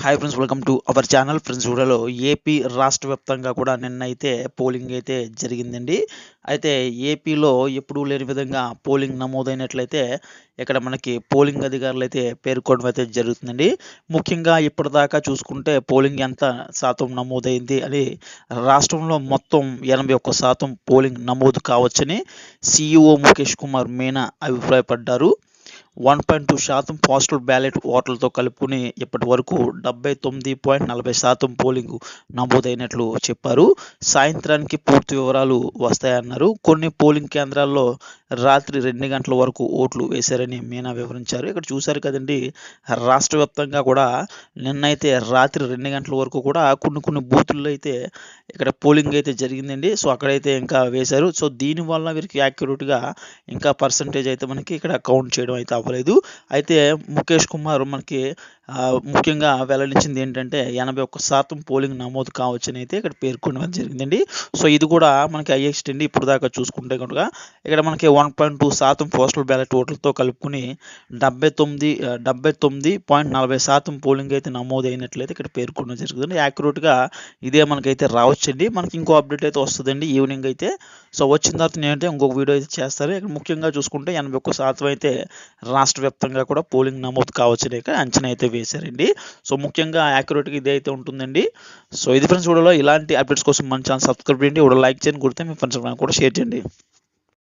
Hi friends, welcome to our channel. Friends, వీడియోలో AP రాష్ట్ర వ్యాప్తంగా కూడా నిన్నైతే పోలింగ్ అయితే జరిగిందండి. అయితే ఏపీలో ఎప్పుడూ లేని విధంగా పోలింగ్ నమోదైనట్లయితే ఇక్కడ మనకి పోలింగ్ అధికారులు అయితే పేర్కొనడం అయితే జరుగుతుందండి. ముఖ్యంగా ఇప్పటిదాకా చూసుకుంటే పోలింగ్ ఎంత శాతం నమోదైంది అని రాష్ట్రంలో మొత్తం 81% పోలింగ్ నమోదు కావచ్చని సీఈఓ ముఖేష్ కుమార్ మీనా అభిప్రాయపడ్డారు. 1.2% పోస్టల్ బ్యాలెట్ ఓట్లతో కలుపుకుని ఇప్పటి వరకు 79.40% పోలింగ్ నమోదైనట్లు చెప్పారు. సాయంత్రానికి పూర్తి వివరాలు వస్తాయన్నారు. కొన్ని పోలింగ్ కేంద్రాల్లో రాత్రి 2 గంటల వరకు ఓట్లు వేశారని మీనా వివరించారు. ఇక్కడ చూశారు కదండి, రాష్ట్ర వ్యాప్తంగా కూడా నిన్నైతే రాత్రి 2 గంటల వరకు కూడా కొన్ని బూతుల్లో అయితే ఇక్కడ పోలింగ్ అయితే జరిగిందండి. సో అక్కడైతే ఇంకా వేశారు. సో దీనివల్ల వీరికి యాక్యురేట్గా ఇంకా పర్సంటేజ్ అయితే మనకి ఇక్కడ కౌంట్ చేయడం అయితే అవ్వలేదు. అయితే ముఖేష్ కుమార్ మనకి ముఖ్యంగా వెల్లడించింది ఏంటంటే 81% పోలింగ్ నమోదు కావచ్చని అయితే ఇక్కడ పేర్కొనడం జరిగిందండి. సో ఇది కూడా మనకి హైయెస్ట్ అండి. ఇప్పుడు దాకా చూసుకుంటే కనుక ఇక్కడ మనకి 1.2% పోస్టల్ బ్యాలెట్ ఓట్లతో కలుపుకుని 79.40% పోలింగ్ అయితే నమోదైనట్లయితే ఇక్కడ పేర్కొనడం జరుగుతుంది. యాక్యురేట్గా ఇదే మనకైతే రావచ్చండి. మనకి ఇంకో అప్డేట్ అయితే వస్తుందండి ఈవినింగ్ అయితే. సో వచ్చిన తర్వాత నేనైతే ఇంకొక వీడియో అయితే చేస్తాను. ఇక్కడ ముఖ్యంగా చూసుకుంటే 81% అయితే రాష్ట్ర వ్యాప్తంగా కూడా పోలింగ్ నమోదు కావచ్చని అంచనా అయితే వేశారండి. సో ముఖ్యంగా యాక్యురేట్గా ఇదే అయితే ఉంటుందండి. సో ఇది ఫ్రెండ్స్, వీడియోలో ఇలాంటి అప్డేట్స్ కోసం మన ఛానల్ సబ్స్క్రైబ్ చేయండి, వీడియో లైక్ చేయండి, గుర్తే మీ ఫ్రెండ్స్ కూడా షేర్ చేయండి.